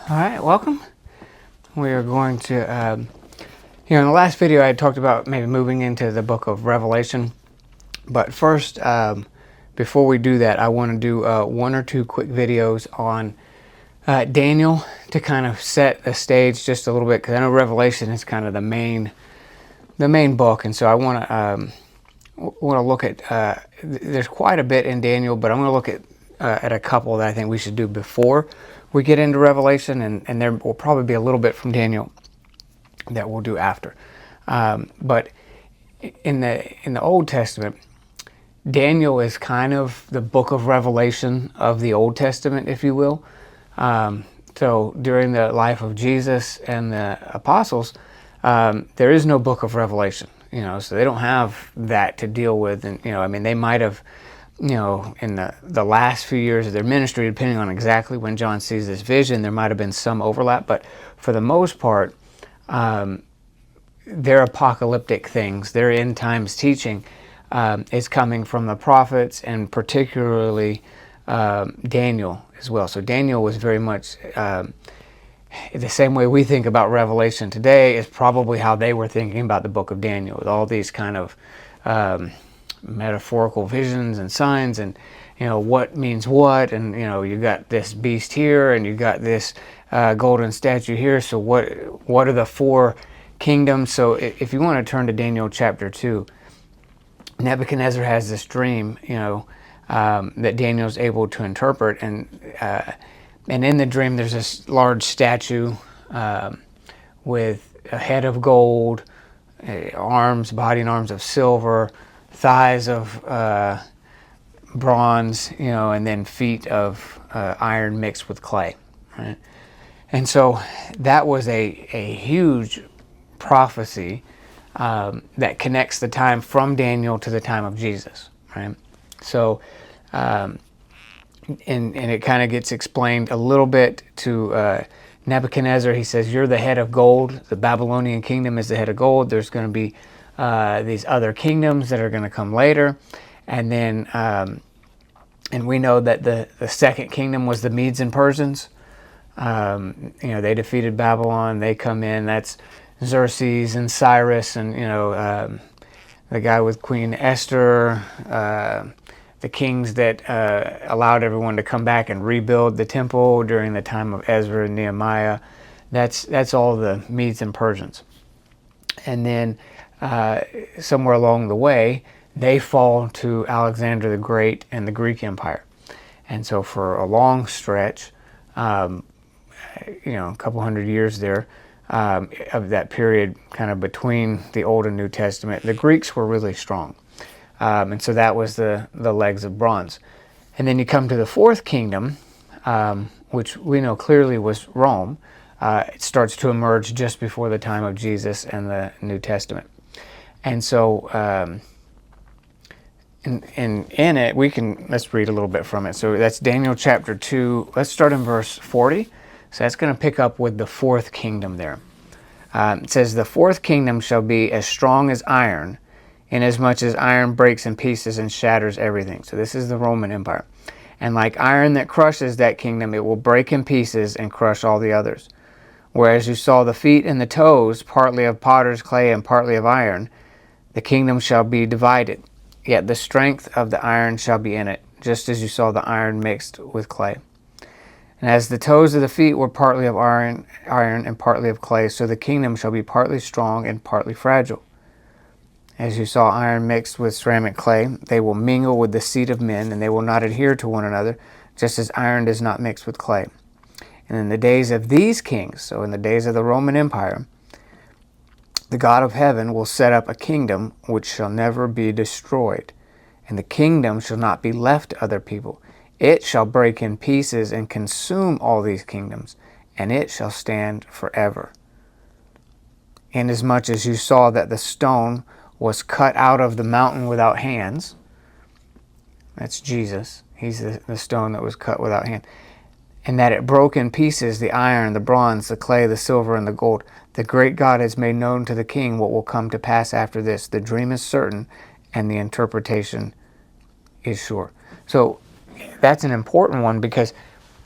All right, welcome. We are going to, in the last video I had talked about maybe moving into the book of Revelation. But first, before we do that, I want to do one or two quick videos on Daniel to kind of set the stage just a little bit, because I know Revelation is kind of the main book, and so I want to look at. There's quite a bit in Daniel, but I'm going to look at a couple that I think we should do before we get into Revelation, and there will probably be a little bit from Daniel that we'll do after. But in the Old Testament, Daniel is kind of the book of Revelation of the Old Testament, if you will. So during the life of Jesus and the apostles, there is no book of Revelation, so they don't have that to deal with. And, they might have, in the last few years of their ministry, depending on exactly when John sees this vision, there might have been some overlap. But for the most part, their apocalyptic things, their end times teaching, is coming from the prophets, and particularly Daniel as well. So Daniel was very much the same way we think about Revelation today is probably how they were thinking about the book of Daniel, with all these kind of metaphorical visions and signs, and what means what, and you got this beast here, and you got this golden statue here. So what are the four kingdoms? So if you want to turn to Daniel chapter 2, Nebuchadnezzar has this dream, that Daniel's able to interpret, and in the dream there's this large statue with a head of gold, body and arms of silver, thighs of bronze, and then feet of iron mixed with clay. Right? And so that was a huge prophecy that connects the time from Daniel to the time of Jesus. Right? So, and it kind of gets explained a little bit to Nebuchadnezzar. He says, "You're the head of gold. The Babylonian kingdom is the head of gold. There's going to be these other kingdoms that are going to come later." And then, and we know that the second kingdom was the Medes and Persians. They defeated Babylon. They come in. That's Xerxes and Cyrus, and the guy with Queen Esther, the kings that allowed everyone to come back and rebuild the temple during the time of Ezra and Nehemiah. That's all the Medes and Persians. And then somewhere along the way, they fall to Alexander the Great and the Greek Empire. And so for a long stretch, a couple hundred years there, of that period kind of between the Old and New Testament, the Greeks were really strong. And so that was the legs of bronze. And then you come to the fourth kingdom, which we know clearly was Rome. It starts to emerge just before the time of Jesus and the New Testament. And so in it, let's read a little bit from it. So that's Daniel chapter 2. Let's start in verse 40. So that's going to pick up with the fourth kingdom there. It says, "The fourth kingdom shall be as strong as iron, inasmuch as iron breaks in pieces and shatters everything." So this is the Roman Empire. "And like iron that crushes that kingdom, it will break in pieces and crush all the others. Whereas you saw the feet and the toes, partly of potter's clay and partly of iron, the kingdom shall be divided. Yet the strength of the iron shall be in it, just as you saw the iron mixed with clay. And as the toes of the feet were partly of iron and partly of clay, so the kingdom shall be partly strong and partly fragile. As you saw iron mixed with ceramic clay, they will mingle with the seed of men, and they will not adhere to one another, just as iron does not mix with clay. And in the days of these kings," so in the days of the Roman Empire, "the God of heaven will set up a kingdom which shall never be destroyed, and the kingdom shall not be left to other people. It shall break in pieces and consume all these kingdoms, and it shall stand forever. Inasmuch as you saw that the stone was cut out of the mountain without hands," that's Jesus, he's the stone that was cut without hand, "and that it broke in pieces the iron, the bronze, the clay, the silver, and the gold. The great God has made known to the king what will come to pass after this. The dream is certain, and the interpretation is sure." So that's an important one, because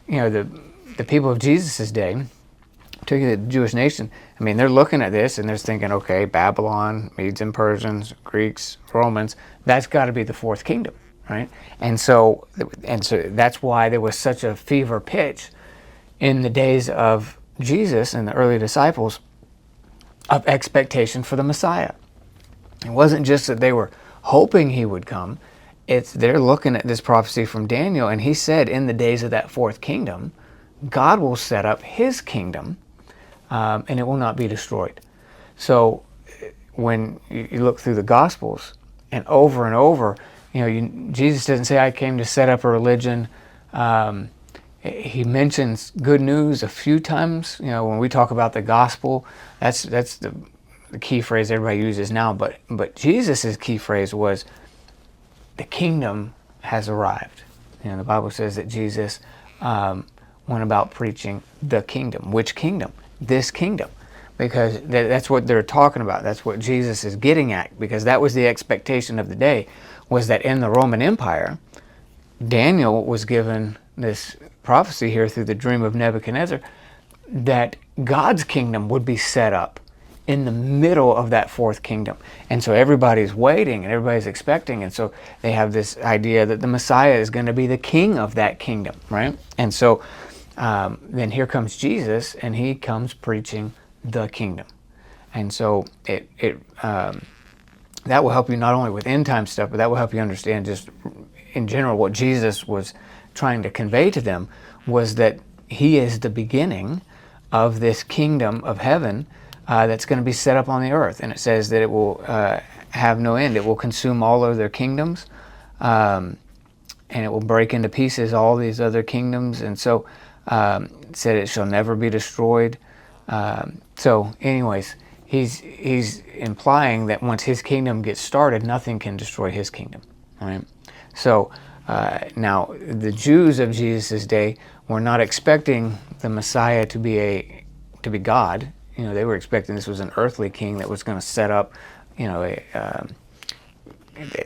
the the people of Jesus' day, particularly the Jewish nation, I mean, they're looking at this and they're thinking, okay, Babylon, Medes and Persians, Greeks, Romans, that's got to be the fourth kingdom, right? And so that's why there was such a fever pitch in the days of Jesus and the early disciples of expectation for the Messiah. It wasn't just that they were hoping he would come. They're looking at this prophecy from Daniel, and he said in the days of that fourth kingdom, God will set up his kingdom, and it will not be destroyed. So when you look through the Gospels, and over, Jesus doesn't say, I came to set up a religion. He mentions good news a few times. When we talk about the gospel, that's the key phrase everybody uses now. But Jesus' key phrase was, the kingdom has arrived. The Bible says that Jesus went about preaching the kingdom. Which kingdom? This kingdom. Because that's what they're talking about. That's what Jesus is getting at. Because that was the expectation of the day, was that in the Roman Empire, Daniel was given this prophecy here through the dream of Nebuchadnezzar, that God's kingdom would be set up in the middle of that fourth kingdom. And so everybody's waiting and everybody's expecting. And so they have this idea that the Messiah is going to be the king of that kingdom, right? And so then here comes Jesus, and he comes preaching the kingdom. And so that will help you not only with end time stuff, but that will help you understand just in general what Jesus was trying to convey to them, was that he is the beginning of this kingdom of heaven that's going to be set up on the earth. And it says that it will have no end. It will consume all other kingdoms, and it will break into pieces all these other kingdoms. And so it said it shall never be destroyed. So anyways, he's implying that once his kingdom gets started, nothing can destroy his kingdom. Right? So now the Jews of Jesus' day were not expecting the Messiah to be God. They were expecting this was an earthly king that was going to set up,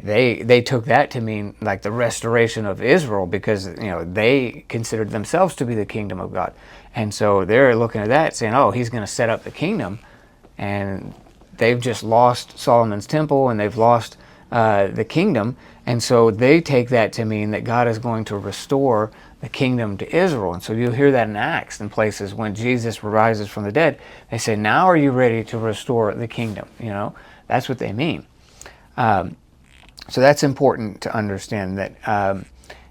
they took that to mean like the restoration of Israel, because they considered themselves to be the kingdom of God. And so they're looking at that saying, oh, he's going to set up the kingdom, and they've just lost Solomon's temple and they've lost the kingdom. And so they take that to mean that God is going to restore the kingdom to Israel. And so you'll hear that in Acts and places when Jesus rises from the dead. They say, now are you ready to restore the kingdom? That's what they mean. So that's important to understand, that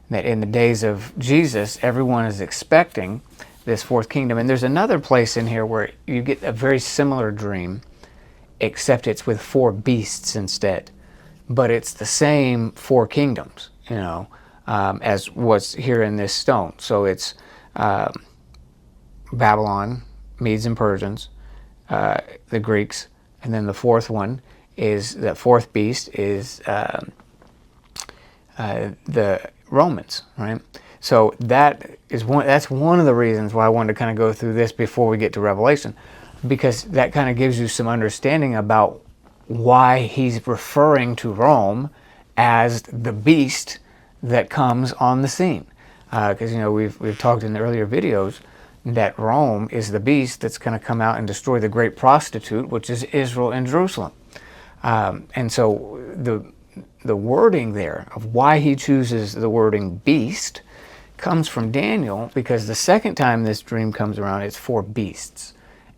that in the days of Jesus, everyone is expecting this fourth kingdom. And there's another place in here where you get a very similar dream, except it's with four beasts instead. But it's the same four kingdoms, as what's here in this stone. So it's Babylon, Medes and Persians, the Greeks, and then the fourth one is, the fourth beast is the Romans, right? So that's one of the reasons why I wanted to kind of go through this before we get to Revelation, because that kind of gives you some understanding about why he's referring to Rome as the beast that comes on the scene. Because we've talked in the earlier videos that Rome is the beast that's going to come out and destroy the great prostitute, which is Israel and Jerusalem. And so the wording there of why he chooses the wording beast comes from Daniel, because the second time this dream comes around, it's four beasts.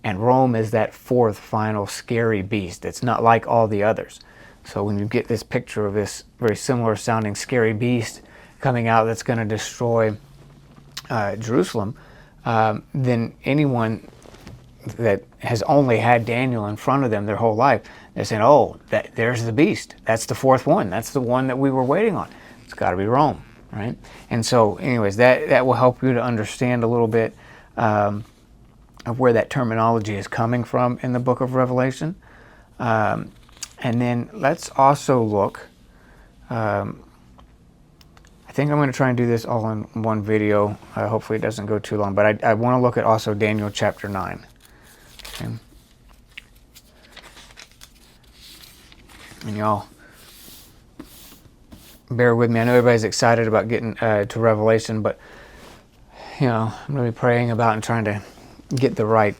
And Rome is that fourth final scary beast. It's not like all the others. So when you get this picture of this very similar sounding scary beast coming out that's going to destroy Jerusalem, then anyone that has only had Daniel in front of them their whole life, they're saying, oh, there's the beast. That's the fourth one. That's the one that we were waiting on. It's got to be Rome, right? And so anyways, that will help you to understand a little bit of where that terminology is coming from in the book of Revelation. And then let's also look, I think I'm going to try and do this all in one video. Hopefully it doesn't go too long, but I want to look at also Daniel chapter 9. Okay. And y'all, bear with me. I know everybody's excited about getting to Revelation, but I'm going to be praying about and trying to get the right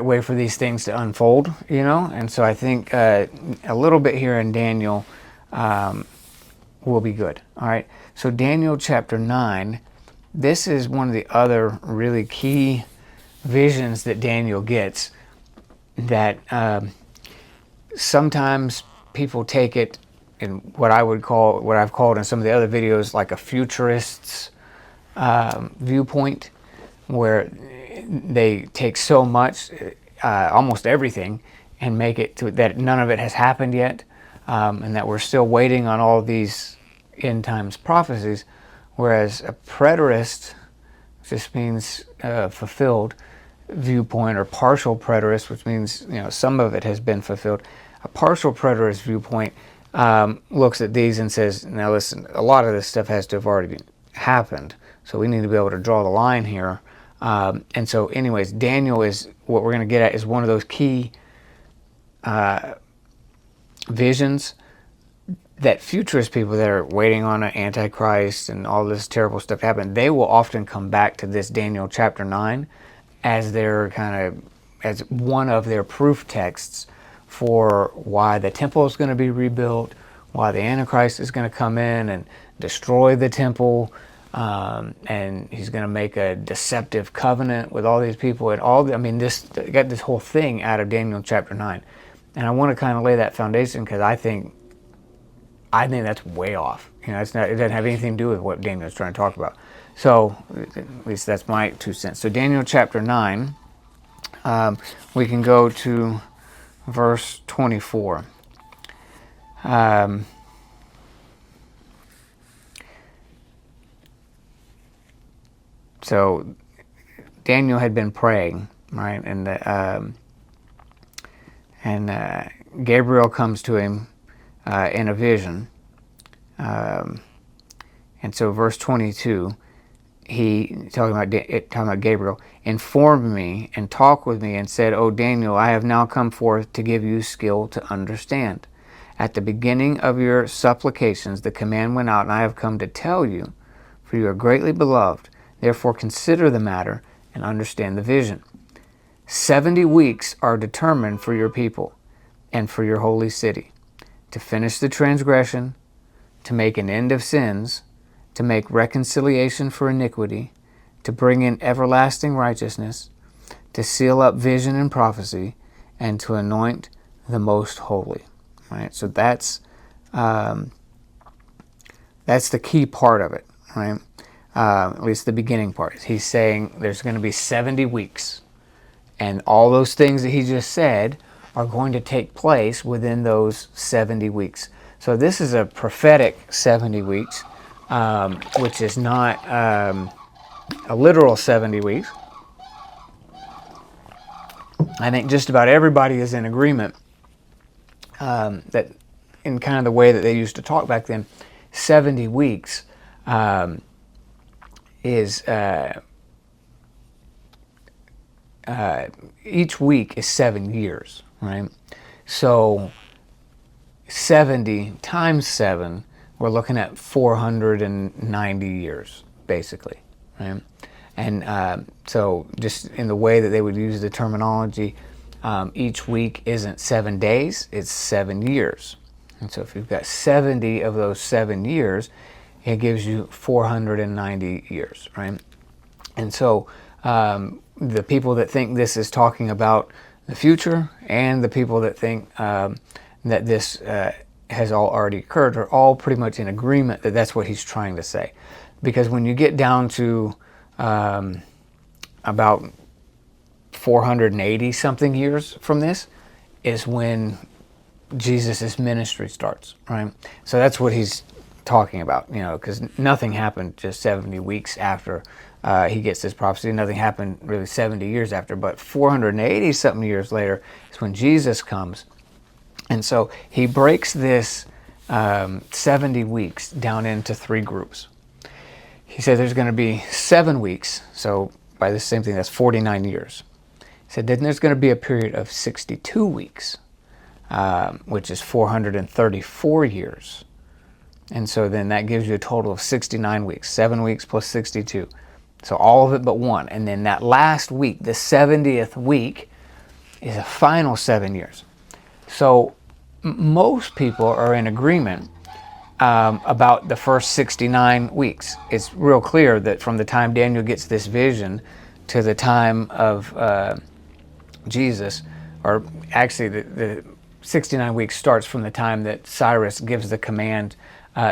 way for these things to unfold, And so I think a little bit here in Daniel will be good. All right. So Daniel chapter 9, this is one of the other really key visions that Daniel gets that sometimes people take it in what I've called in some of the other videos, like a futurist's viewpoint, where they take so much, almost everything, and make it to that none of it has happened yet, and that we're still waiting on all these end times prophecies. Whereas a preterist just means fulfilled viewpoint, or partial preterist, which means some of it has been fulfilled. A partial preterist viewpoint looks at these and says, now listen, a lot of this stuff has to have already happened, so we need to be able to draw the line here. And so anyways, Daniel is what we're going to get at, is one of those key visions that futurist people that are waiting on an antichrist and all this terrible stuff to happen, they will often come back to this Daniel chapter 9 as as one of their proof texts for why the temple is going to be rebuilt, why the antichrist is going to come in and destroy the temple, and he's going to make a deceptive covenant with all these people and got this whole thing out of Daniel chapter 9. And I want to kind of lay that foundation, because I think that's way off. It doesn't have anything to do with what Daniel is trying to talk about. So at least that's my 2 cents. So Daniel chapter 9, we can go to verse 24. So Daniel had been praying, right? And Gabriel comes to him in a vision. And so verse 22, he, talking about Gabriel, informed me and talked with me and said, O Daniel, I have now come forth to give you skill to understand. At the beginning of your supplications, the command went out, and I have come to tell you, for you are greatly beloved. Therefore consider the matter and understand the vision. 70 weeks are determined for your people and for your holy city, to finish the transgression, to make an end of sins, to make reconciliation for iniquity, to bring in everlasting righteousness, to seal up vision and prophecy, and to anoint the most holy. Right? So that's the key part of it, right? At least the beginning part. He's saying there's going to be 70 weeks, and all those things that he just said are going to take place within those 70 weeks. So this is a prophetic 70 weeks, which is not a literal 70 weeks. I think just about everybody is in agreement that in kind of the way that they used to talk back then, 70 weeks is each week is 7 years, right? So 70 times 7, we're looking at 490 years, basically, right? And so just in the way that they would use the terminology, each week isn't 7 days, it's 7 years. And so if you've got 70 of those 7 years, it gives you 490 years, right? And so the people that think this is talking about the future, and the people that think that this has all already occurred, are all pretty much in agreement that that's what he's trying to say. Because when you get down to about 480 something years from this is when Jesus' ministry starts, right? So that's what he's talking about, because nothing happened just 70 weeks after he gets this prophecy. Nothing happened really 70 years after, but 480 something years later is when Jesus comes. And so he breaks this 70 weeks down into 3 groups. He said there's going to be 7 weeks, so by the same thing, that's 49 years. He said then there's going to be a period of 62 weeks, which is 434 years. And so then that gives you a total of 69 weeks, 7 weeks plus 62. So all of it but one. And then that last week, the 70th week, is a final 7 years. So most people are in agreement about the first 69 weeks. It's real clear that from the time Daniel gets this vision to the time of Jesus, or actually the 69 weeks starts from the time that Cyrus gives the command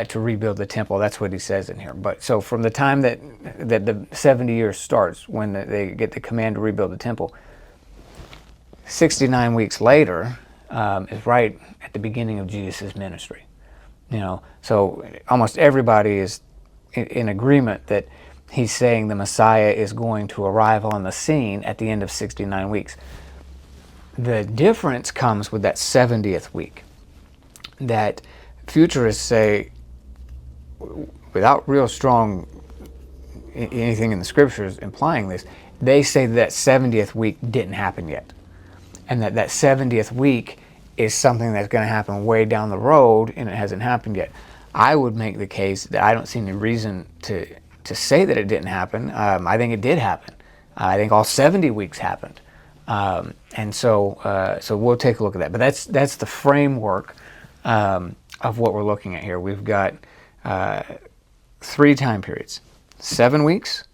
to rebuild the temple. That's what he says in here. But so from the time that the 70 years starts, when they get the command to rebuild the temple, 69 weeks later is right at the beginning of Jesus' ministry. So almost everybody is in agreement that he's saying the Messiah is going to arrive on the scene at the end of 69 weeks. The difference comes with that 70th week, that futurists say, without real strong anything in the scriptures implying this, they say that 70th week didn't happen yet, and that 70th week is something that's going to happen way down the road, and it hasn't happened yet. I would make the case that I don't see any reason to say that it didn't happen. I think it did happen. I think all 70 weeks happened. And so we'll take a look at that. But that's the framework of what we're looking at here. We've got 3 time periods: 7 weeks,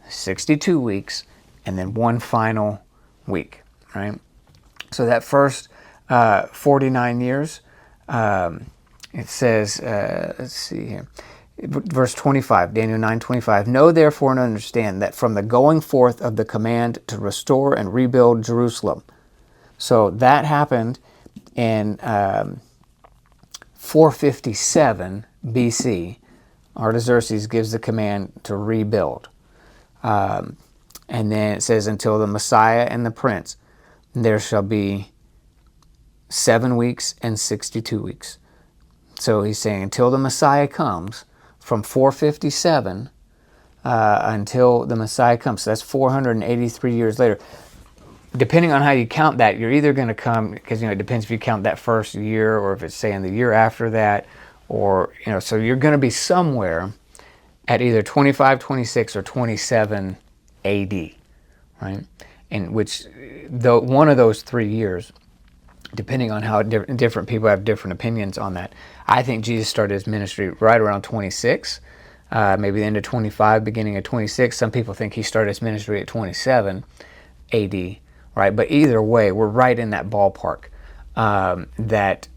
62 weeks, and then one final week, right? So that first 49 years, it says, let's see here, verse 25, Daniel 9:25. Know therefore and understand that from the going forth of the command to restore and rebuild Jerusalem. So that happened in 457 BC. Artaxerxes gives the command to rebuild. And then it says, until the Messiah and the Prince, there shall be 7 weeks and 62 weeks. So he's saying until the Messiah comes, from 457 until the Messiah comes. So that's 483 years later. Depending on how you count that, you're either going to come, because it depends if you count that first year or if it's saying the year after that, or so you're going to be somewhere at either 25, 26, or 27 AD, right? In which one of those 3 years, depending on how different people have different opinions on that. I think Jesus started his ministry right around 26, maybe the end of 25, beginning of 26. Some people think he started his ministry at 27 AD, right? But either way, we're right in that ballpark, that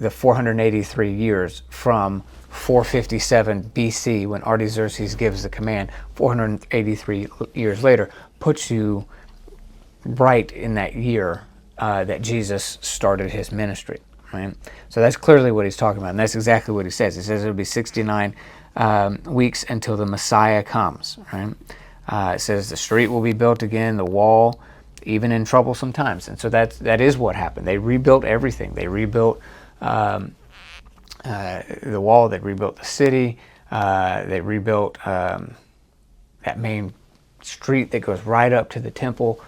the 483 years from 457 BC, when Artaxerxes gives the command, 483 years later, puts you right in that year that Jesus started his ministry, right? So that's clearly what he's talking about, and that's exactly what he says. He says it'll be 69 weeks until the Messiah comes, right? It says the street will be built again, the wall, even in troublesome times. And so that is what happened. They rebuilt everything. They rebuilt the wall, they rebuilt the city, they rebuilt that main street that goes right up to the temple.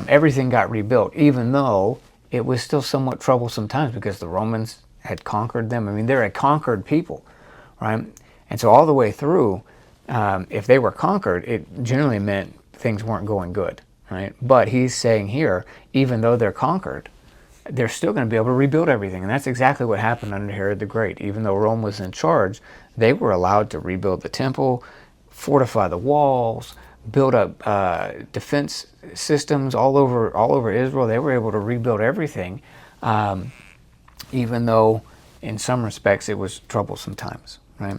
Everything got rebuilt, even though it was still somewhat troublesome times because the Romans had conquered them. I mean, they're a conquered people, right? And so all the way through, if they were conquered, it generally meant things weren't going good, right? But he's saying here, even though they're conquered, they're still going to be able to rebuild everything. And that's exactly what happened under Herod the Great. Even though Rome was in charge, they were allowed to rebuild the temple, fortify the walls, build up defense systems all over Israel. They were able to rebuild everything, even though in some respects it was troublesome times, right?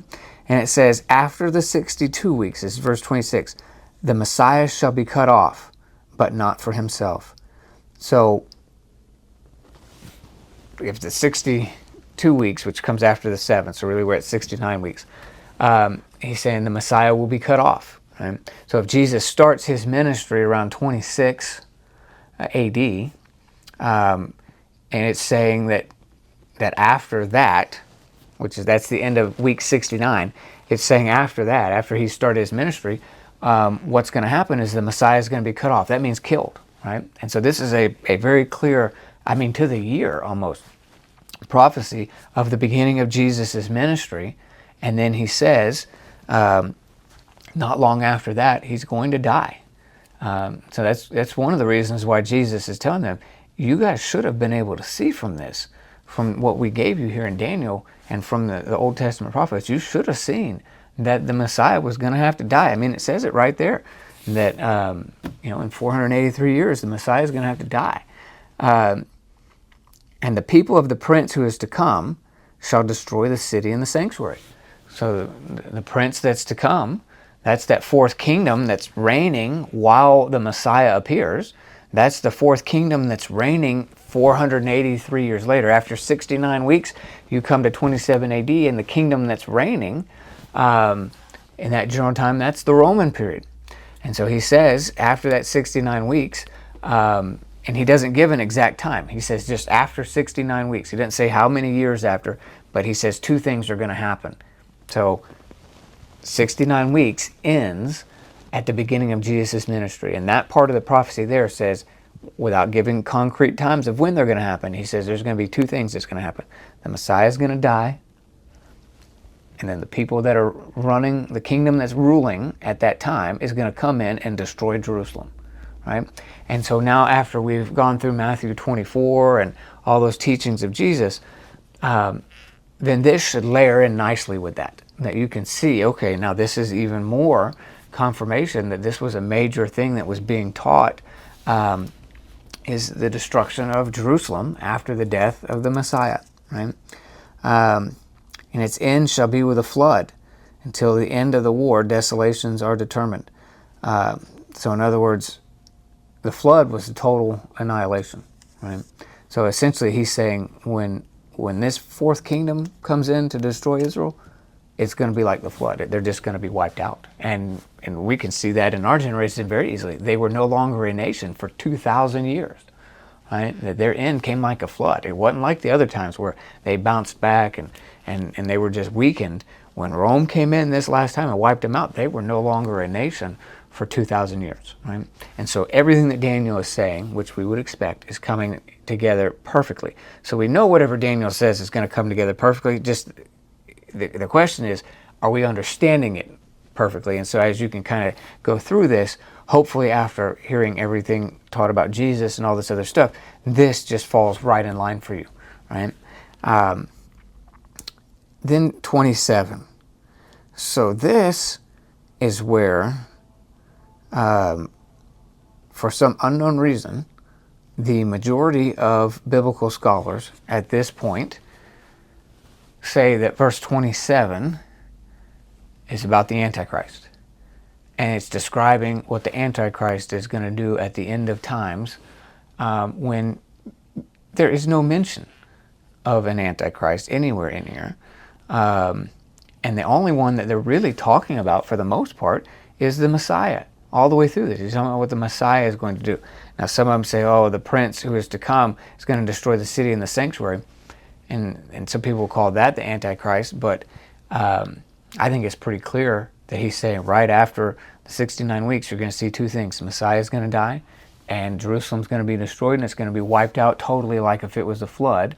And it says, after the 62 weeks, this is verse 26, the Messiah shall be cut off, but not for himself. So if the 62 weeks, which comes after the 7, so really we're at 69 weeks, he's saying the Messiah will be cut off. Right? So if Jesus starts his ministry around 26 AD, and it's saying that after that, that's the end of week 69, it's saying after that, after he started his ministry, what's going to happen is the Messiah is going to be cut off. That means killed, right? And so this is a very clear, to the year almost, prophecy of the beginning of Jesus' ministry. And then he says, not long after that, he's going to die. So that's one of the reasons why Jesus is telling them, you guys should have been able to see from this, from what we gave you here in Daniel and from the Old Testament prophets. You should have seen that the Messiah was going to have to die. I mean, it says it right there that in 483 years the Messiah is going to have to die. And the people of the prince who is to come shall destroy the city and the sanctuary. So the prince that's to come, that's that fourth kingdom that's reigning while the Messiah appears. That's the fourth kingdom that's reigning 483 years later. After 69 weeks, you come to 27 AD, and the kingdom that's reigning in that general time, that's the Roman period. And so he says, after that 69 weeks, and he doesn't give an exact time. He says just after 69 weeks. He doesn't say how many years after, but he says two things are going to happen. So 69 weeks ends at the beginning of Jesus' ministry. And that part of the prophecy there says, without giving concrete times of when they're going to happen, he says there's going to be two things that's going to happen. The Messiah is going to die, and then the people that are running the kingdom that's ruling at that time is going to come in and destroy Jerusalem. Right? And so now, after we've gone through Matthew 24 and all those teachings of Jesus, then this should layer in nicely with that you can see, okay, now this is even more confirmation that this was a major thing that was being taught, is the destruction of Jerusalem after the death of the Messiah. Right? And its end shall be with a flood. Until the end of the war, desolations are determined. So in other words, the flood was a total annihilation. Right? So essentially he's saying when this fourth kingdom comes in to destroy Israel, it's going to be like the flood. They're just going to be wiped out. And we can see that in our generation very easily. They were no longer a nation for 2,000 years. Right? Their end came like a flood. It wasn't like the other times where they bounced back and they were just weakened. When Rome came in this last time and wiped them out, they were no longer a nation for 2,000 years. Right? And so everything that Daniel is saying, which we would expect, is coming together perfectly. So we know whatever Daniel says is going to come together perfectly. Just the question is, are we understanding it perfectly? And so as you can kind of go through this, hopefully after hearing everything taught about Jesus and all this other stuff, this just falls right in line for you. Right? Then 27. So this is where, for some unknown reason, the majority of biblical scholars at this point say that verse 27 is about the Antichrist. And it's describing what the Antichrist is going to do at the end of times, when there is no mention of an Antichrist anywhere in here. And the only one that they're really talking about for the most part is the Messiah. All the way through this, he's talking about what the Messiah is going to do. Now some of them say, oh, the prince who is to come is going to destroy the city and the sanctuary. And some people call that the Antichrist, but I think it's pretty clear that he's saying right after the 69 weeks, you're going to see two things. The Messiah is going to die, and Jerusalem's going to be destroyed, and it's going to be wiped out totally like if it was a flood.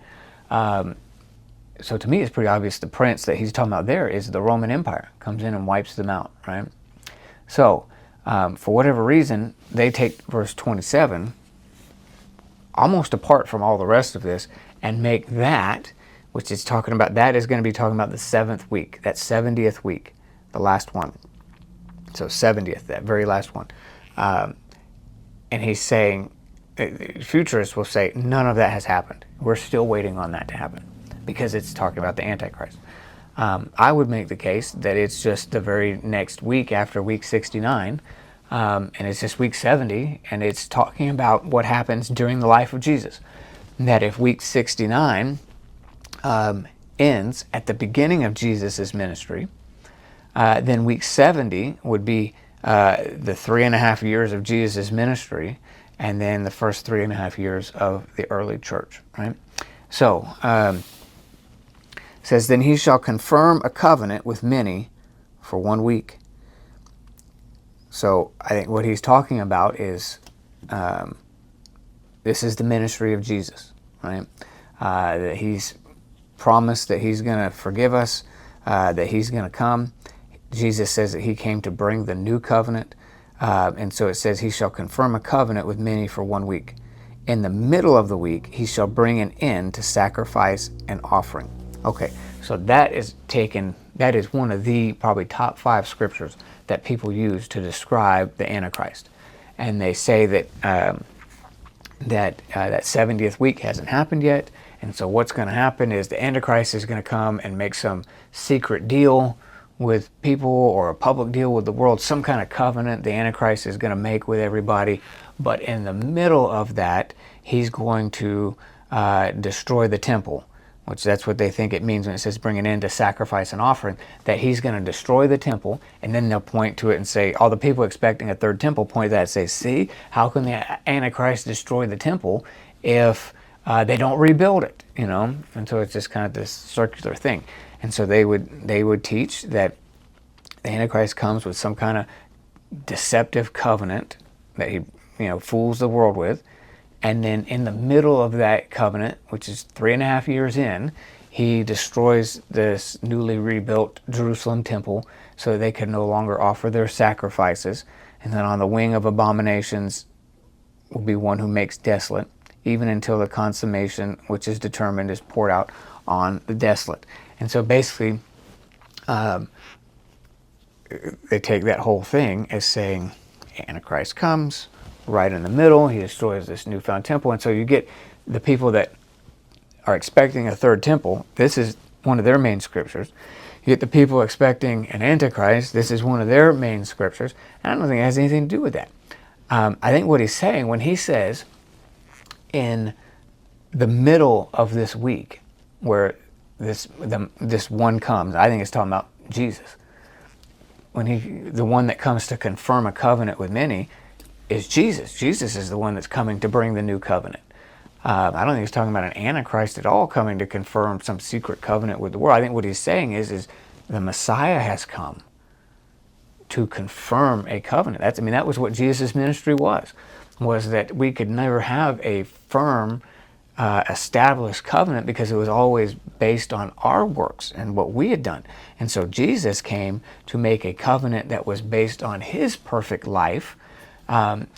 So to me, it's pretty obvious the prince that he's talking about there is the Roman Empire. Comes in and wipes them out, right? So for whatever reason, they take verse 27 almost apart from all the rest of this and make that, which is talking about, that is going to be talking about the 7th week, that 70th week, the last one. So 70th, that very last one. And he's saying, futurists will say, none of that has happened. We're still waiting on that to happen because it's talking about the Antichrist. I would make the case that it's just the very next week after week 69, and it's just week 70, and it's talking about what happens during the life of Jesus. That if week 69 ends at the beginning of Jesus' ministry, then week 70 would be the 3.5 years of Jesus' ministry, and then the first 3.5 years of the early church, right? So, it says, then he shall confirm a covenant with many for 1 week. So I think what he's talking about is, this is the ministry of Jesus, right? That he's promised that he's going to forgive us that he's going to come. Jesus says that he came to bring the new covenant. And so it says he shall confirm a covenant with many for 1 week. In the middle of the week, he shall bring an end to sacrifice and offering. Okay, so that is one of the probably top 5 scriptures that people use to describe the Antichrist. And they say that that 70th week hasn't happened yet. And so what's going to happen is the Antichrist is going to come and make some secret deal with people, or a public deal with the world, some kind of covenant the Antichrist is going to make with everybody. But in the middle of that, he's going to destroy the temple, which that's what they think it means when it says bring an end to sacrifice and offering, that he's going to destroy the temple. And then they'll point to it and say, all the people expecting a third temple point to that and say, see, how can the Antichrist destroy the temple if they don't rebuild it, And so it's just kind of this circular thing. And so they would teach that the Antichrist comes with some kind of deceptive covenant that he fools the world with, and then in the middle of that covenant, which is 3.5 years in, he destroys this newly rebuilt Jerusalem temple so that they can no longer offer their sacrifices. And then on the wing of abominations will be one who makes desolate, even until the consummation which is determined is poured out on the desolate. And so basically, they take that whole thing as saying, Antichrist comes right in the middle, he destroys this newfound temple. And so you get the people that are expecting a third temple, this is one of their main scriptures. You get the people expecting an Antichrist, this is one of their main scriptures. And I don't think it has anything to do with that. I think what he's saying when he says, in the middle of this week, where this one comes, I think it's talking about Jesus. The one that comes to confirm a covenant with many is Jesus. Jesus is the one that's coming to bring the new covenant. I don't think he's talking about an Antichrist at all coming to confirm some secret covenant with the world. I think what he's saying is the Messiah has come to confirm a covenant. That was what Jesus' ministry was that we could never have a firm established covenant because it was always based on our works and what we had done. And so Jesus came to make a covenant that was based on his perfect life,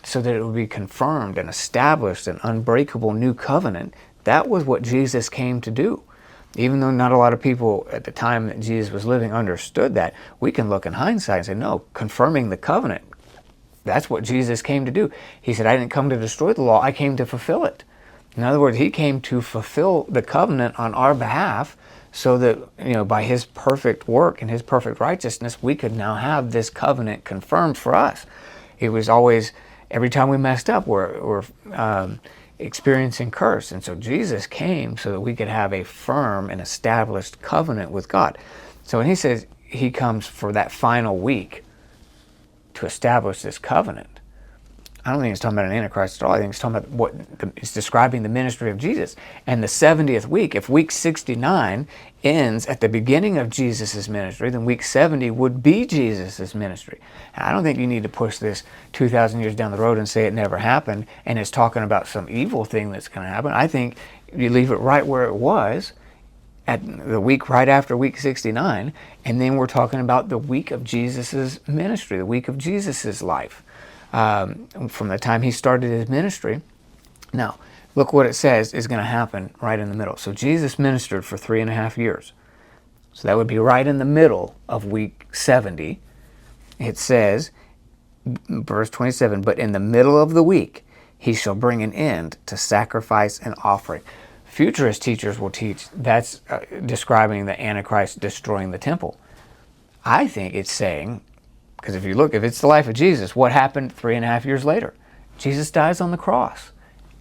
so that it would be confirmed and established, an unbreakable new covenant. That was what Jesus came to do. Even though not a lot of people at the time that Jesus was living understood that, we can look in hindsight and say, no, confirming the covenant, that's what Jesus came to do. He said, I didn't come to destroy the law, I came to fulfill it. In other words, he came to fulfill the covenant on our behalf so that, by his perfect work and his perfect righteousness, we could now have this covenant confirmed for us. It was always, every time we messed up, we're experiencing curse. And so Jesus came so that we could have a firm and established covenant with God. So when he says he comes for that final week to establish this covenant, I don't think it's talking about an Antichrist at all. I think it's talking about it's describing the ministry of Jesus. And the 70th week, if week 69 ends at the beginning of Jesus' ministry, then week 70 would be Jesus' ministry. And I don't think you need to push this 2,000 years down the road and say it never happened and it's talking about some evil thing that's going to happen. I think you leave it right where it was at the week right after week 69, and then we're talking about the week of Jesus' ministry, the week of Jesus' life. From the time he started his ministry. Now, look what it says is going to happen right in the middle. So Jesus ministered for 3.5 years. So that would be right in the middle of week 70. It says, verse 27, but in the middle of the week, he shall bring an end to sacrifice and offering. Futurist teachers will teach that's describing the Antichrist destroying the temple. I think it's saying, because if it's the life of Jesus, what happened 3.5 years later? Jesus dies on the cross,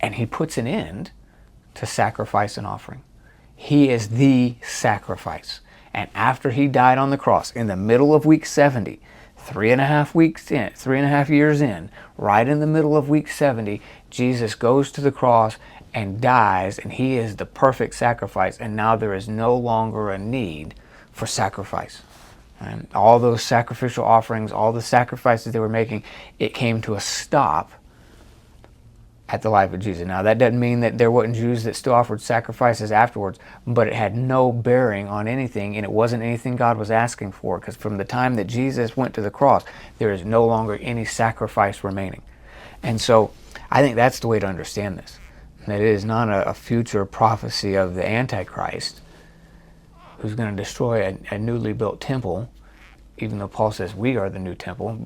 and he puts an end to sacrifice and offering. He is the sacrifice. And after he died on the cross, in the middle of week 70, 3.5 years in, right in the middle of week 70, Jesus goes to the cross and dies, and he is the perfect sacrifice. And now there is no longer a need for sacrifice. And all those sacrificial offerings, all the sacrifices they were making, it came to a stop at the life of Jesus. Now, that doesn't mean that there wasn't Jews that still offered sacrifices afterwards, but it had no bearing on anything, and it wasn't anything God was asking for, because from the time that Jesus went to the cross, there is no longer any sacrifice remaining. And so I think that's the way to understand this. That it is not a future prophecy of the Antichrist who's going to destroy a newly built temple, even though Paul says we are the new temple.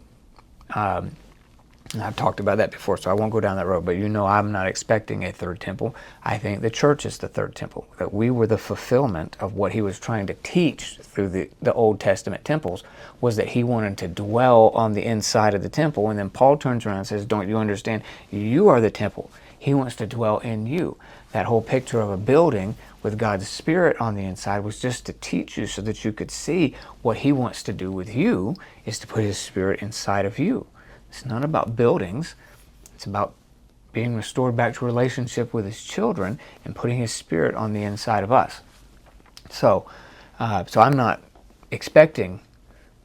And I've talked about that before, so I won't go down that road. But you know, I'm not expecting a third temple. I think the church is the third temple, that we were the fulfillment of what he was trying to teach through the Old Testament temples, was that he wanted to dwell on the inside of the temple. And then Paul turns around and says, don't you understand? You are the temple. He wants to dwell in you. That whole picture of a building with God's Spirit on the inside was just to teach you so that you could see what he wants to do with you is to put his Spirit inside of you. It's not about buildings. It's about being restored back to relationship with his children and putting his Spirit on the inside of us. So I'm not expecting,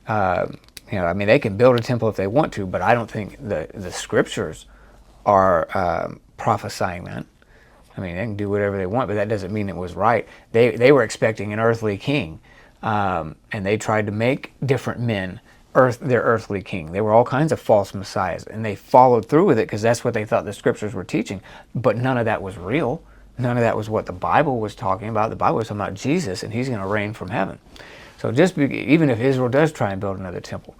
they can build a temple if they want to, but I don't think the scriptures are prophesying that. I mean, they can do whatever they want, but that doesn't mean it was right. They were expecting an earthly king, and they tried to make different men their earthly king. There were all kinds of false messiahs, and they followed through with it because that's what they thought the scriptures were teaching. But none of that was real. None of that was what the Bible was talking about. The Bible was talking about Jesus, and he's going to reign from heaven. So even if Israel does try and build another temple,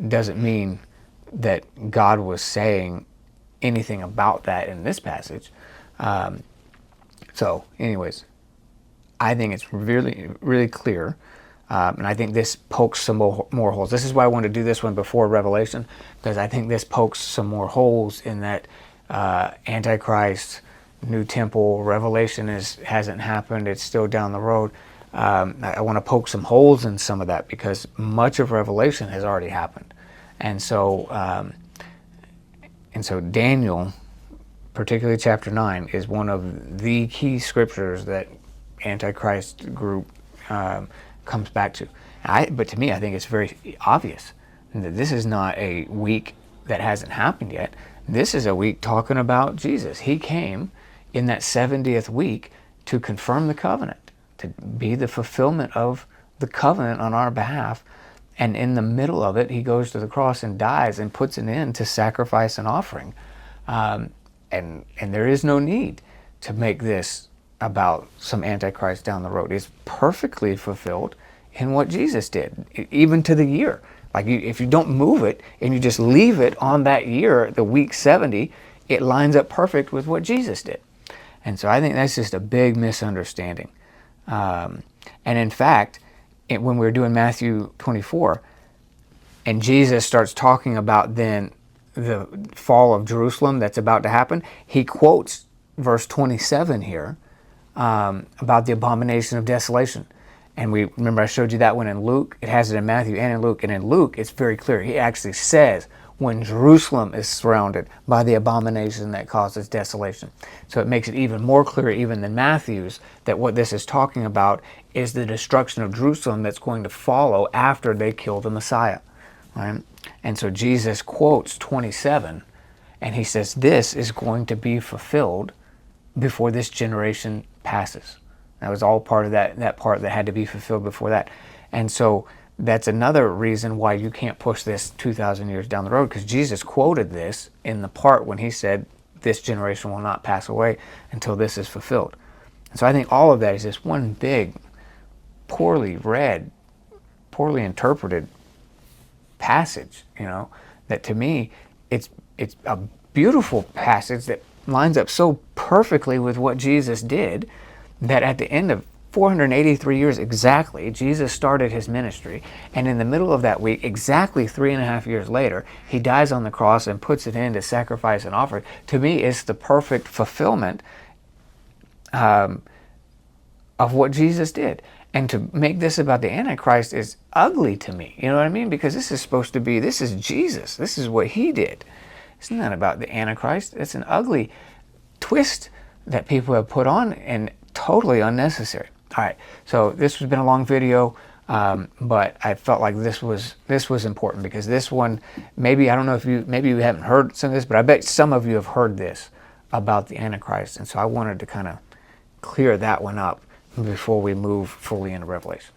it doesn't mean that God was saying anything about that in this passage. So anyways, I think it's really, really clear. And I think this pokes some more holes. This is why I wanted to do this one before Revelation, because I think this pokes some more holes in that Antichrist, new temple, Revelation hasn't happened. It's still down the road. I want to poke some holes in some of that because much of Revelation has already happened. And so Daniel, particularly chapter 9, is one of the key scriptures that Antichrist group comes back to. But to me, I think it's very obvious that this is not a week that hasn't happened yet. This is a week talking about Jesus. He came in that 70th week to confirm the covenant, to be the fulfillment of the covenant on our behalf. And in the middle of it, he goes to the cross and dies and puts an end to sacrifice and offering. And there is no need to make this about some Antichrist down the road. It's perfectly fulfilled in what Jesus did, even to the year. Like if you don't move it and you just leave it on that year, the week 70, it lines up perfect with what Jesus did. And so I think that's just a big misunderstanding. And in fact, when we were doing Matthew 24, and Jesus starts talking about then the fall of Jerusalem that's about to happen, he quotes verse 27 here, about the abomination of desolation. And remember I showed you that one in Luke. It has it in Matthew and in Luke. And in Luke, it's very clear. He actually says when Jerusalem is surrounded by the abomination that causes desolation. So it makes it even more clear, even than Matthew's, that what this is talking about is the destruction of Jerusalem that's going to follow after they kill the Messiah. Right? And so Jesus quotes 27, and he says this is going to be fulfilled before this generation passes. That was all part of that part that had to be fulfilled before that. And so that's another reason why you can't push this 2,000 years down the road, because Jesus quoted this in the part when he said, this generation will not pass away until this is fulfilled. And so I think all of that is just one big, poorly read, poorly interpreted passage, that to me, it's a beautiful passage that lines up so perfectly with what Jesus did, that at the end of 483 years exactly, Jesus started his ministry, and in the middle of that week, exactly 3.5 years later, he dies on the cross and puts it into sacrifice and offering. To me, it's the perfect fulfillment of what Jesus did. And to make this about the Antichrist is ugly to me, you know what I mean? Because this is Jesus. This is what he did. It's not about the Antichrist. It's an ugly twist that people have put on and totally unnecessary. All right, so this has been a long video, but I felt like this was important because this one, maybe you haven't heard some of this, but I bet some of you have heard this about the Antichrist. And so I wanted to kind of clear that one up before we move fully into Revelation.